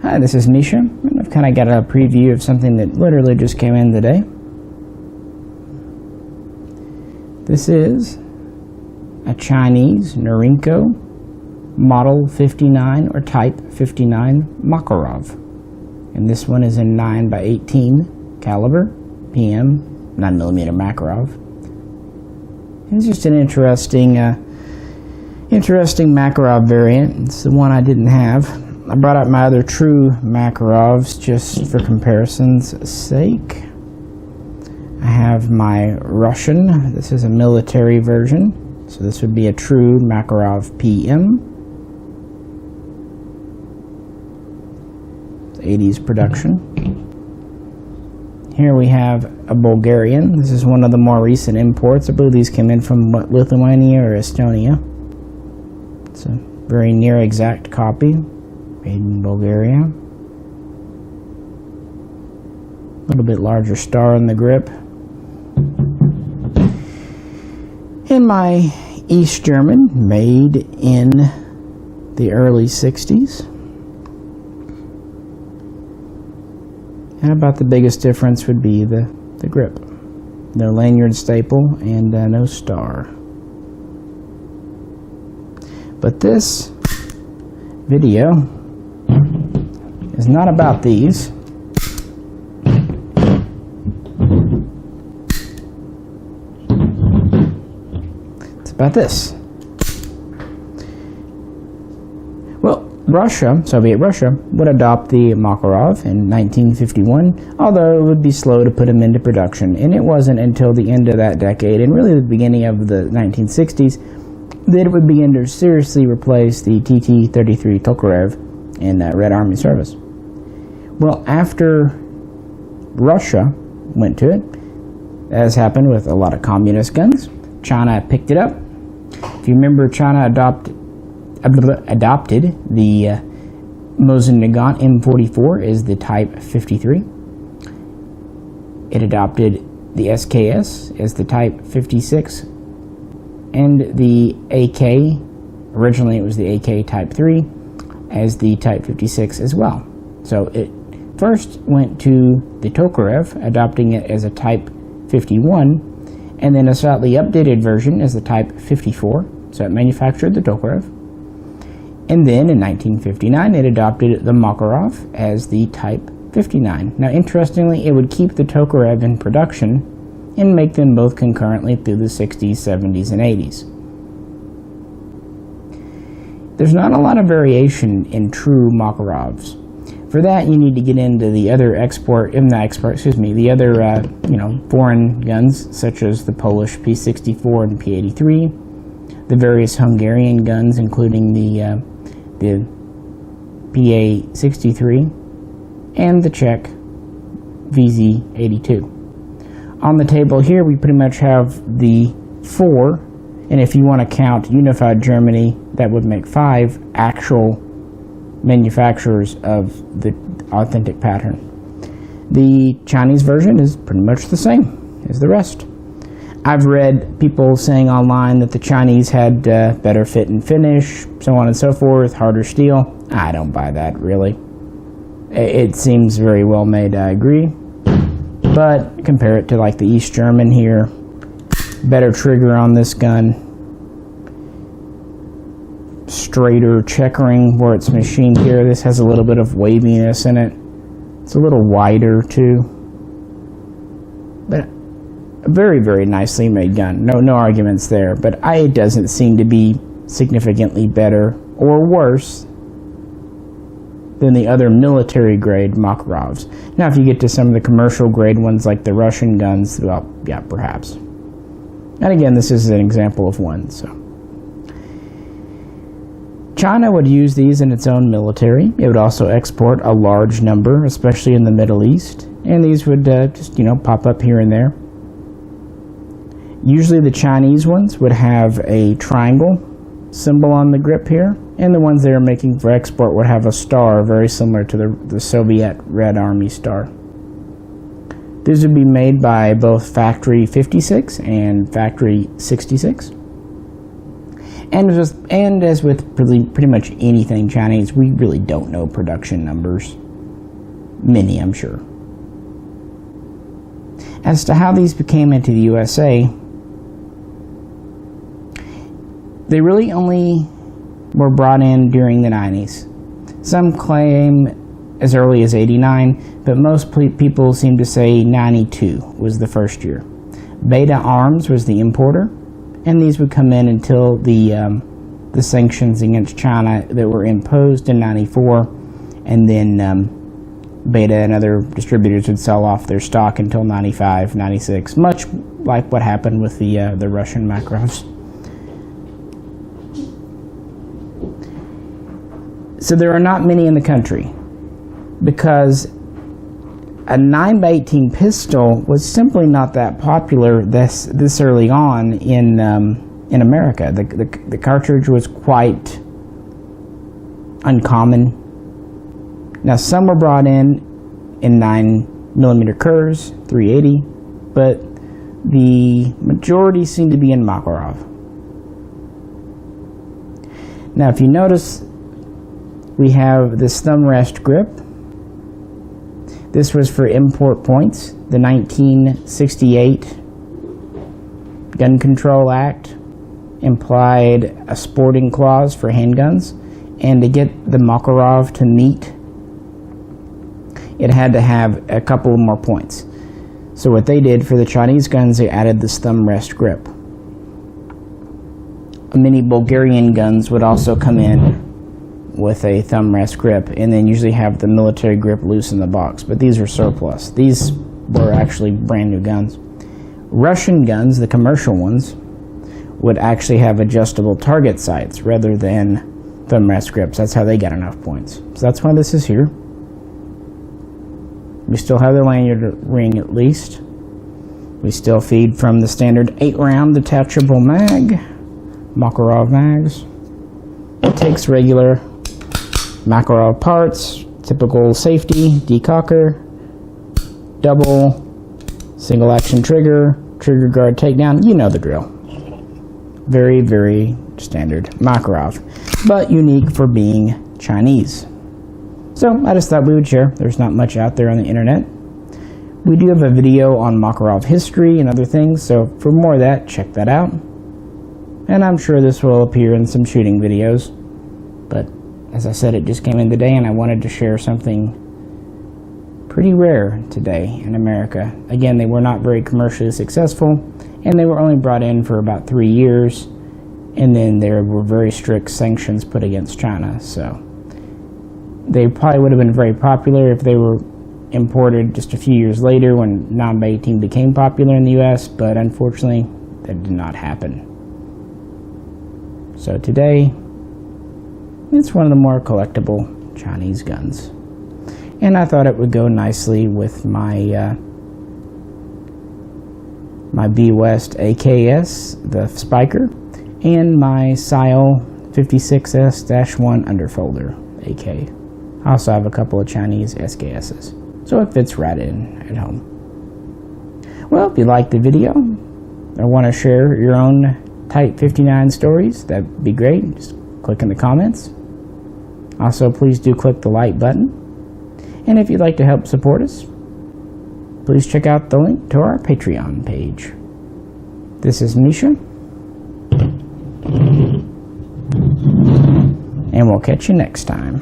Hi, this is Misha, and I've kind of got a preview of something that literally just came in today. This is a Chinese Norinco Model 59 or Type 59 Makarov. And this one is in 9x18 caliber, PM, 9mm Makarov. It's just an interesting Makarov variant. It's the one I didn't have. I brought out my other true Makarovs just for comparison's sake. I have my Russian. This is a military version, so this would be a true Makarov PM. 80s production. Here we have a Bulgarian. This is one of the more recent imports. I believe these came in from Lithuania or Estonia. It's a very near exact copy. Made in Bulgaria. A little bit larger star in the grip. And my East German, made in the early 60s. And about the biggest difference would be the grip. No lanyard staple and no star. But this video is not about these. It's about this. Well, Russia, Soviet Russia, would adopt the Makarov in 1951, although it would be slow to put them into production, and it wasn't until the end of that decade, and really the beginning of the 1960s, that it would begin to seriously replace the TT-33 Tokarev in Red Army service. Well, after Russia went to it, as happened with a lot of communist guns, China picked it up. If you remember, China adopted the Mosin Nagant M44 as the Type 53. It adopted the SKS as the Type 56, and the AK, originally it was the AK Type 3, as the Type 56 as well. So it first went to the Tokarev, adopting it as a Type 51, and then a slightly updated version as the Type 54, so it manufactured the Tokarev. And then in 1959 it adopted the Makarov as the Type 59. Now interestingly, it would keep the Tokarev in production and make them both concurrently through the 60s, 70s, and 80s. There's not a lot of variation in true Makarovs. For that, you need to get into the other the other foreign guns, such as the Polish P64 and P83, the various Hungarian guns, including the PA63, and the Czech VZ82. On the table here, we pretty much have the 4, and if you want to count unified Germany, that would make 5 actual manufacturers of the authentic pattern. The Chinese version is pretty much the same as the rest. I've read people saying online that the Chinese had better fit and finish, so on and so forth, harder steel. I don't buy that, really. It seems very well made, I agree. But compare it to like the East German here, better trigger on this gun, straighter checkering where it's machined here. This has a little bit of waviness in it. It's a little wider too, but a very, very nicely made gun. No arguments there, but it doesn't seem to be significantly better or worse than the other military grade Makarovs. Now if you get to some of the commercial grade ones like the Russian guns, well, yeah, perhaps. And again, this is an example of one. So China would use these in its own military. It would also export a large number, especially in the Middle East, and these would just pop up here and there. Usually the Chinese ones would have a triangle symbol on the grip here, and the ones they are making for export would have a star very similar to the Soviet Red Army star. These would be made by both Factory 56 and Factory 66. And as with pretty much anything Chinese, we really don't know production numbers. Many, I'm sure. As to how these came into the USA, they really only were brought in during the 90s. Some claim as early as 89, but most people seem to say 92 was the first year. Beta Arms was the importer, and these would come in until the sanctions against China that were imposed in 94, and then Beta and other distributors would sell off their stock until 95, 96, much like what happened with the Russian Makarovs. So there are not many in the country, because a 9x18 pistol was simply not that popular this early on in America. The cartridge was quite uncommon. Now, some were brought in 9mm Kurz, 380, but the majority seem to be in Makarov. Now, if you notice, we have this thumb rest grip. This was for import points. The 1968 Gun Control Act implied a sporting clause for handguns, and to get the Makarov to meet, it had to have a couple more points. So what they did for the Chinese guns, they added this thumb rest grip. Many Bulgarian guns would also come in with a thumb rest grip, and then usually have the military grip loose in the box, but these are surplus. These were actually brand new guns. Russian guns, the commercial ones, would actually have adjustable target sights rather than thumb rest grips. That's how they got enough points. So that's why this is here. We still have the lanyard ring at least. We still feed from the standard 8-round detachable mag, Makarov mags. It takes regular Makarov parts, typical safety, decocker, double, single action trigger, trigger guard takedown, you know the drill. Very, very standard Makarov, but unique for being Chinese. So I just thought we would share. There's not much out there on the internet. We do have a video on Makarov history and other things, so for more of that, check that out. And I'm sure this will appear in some shooting videos, but as I said, it just came in today, and I wanted to share something pretty rare today in America. Again, they were not very commercially successful, and they were only brought in for about 3 years, and then there were very strict sanctions put against China. So they probably would have been very popular if they were imported just a few years later when 9x18 became popular in the US, but unfortunately that did not happen. So today, it's one of the more collectible Chinese guns, and I thought it would go nicely with my my B West AKS, the Spiker, and my Sile 56S-1 underfolder AK. I also have a couple of Chinese SKSs, so it fits right in at home. Well, if you liked the video or want to share your own Type 59 stories, that'd be great. Just click in the comments. Also, please do click the like button. And if you'd like to help support us, please check out the link to our Patreon page. This is Misha, and we'll catch you next time.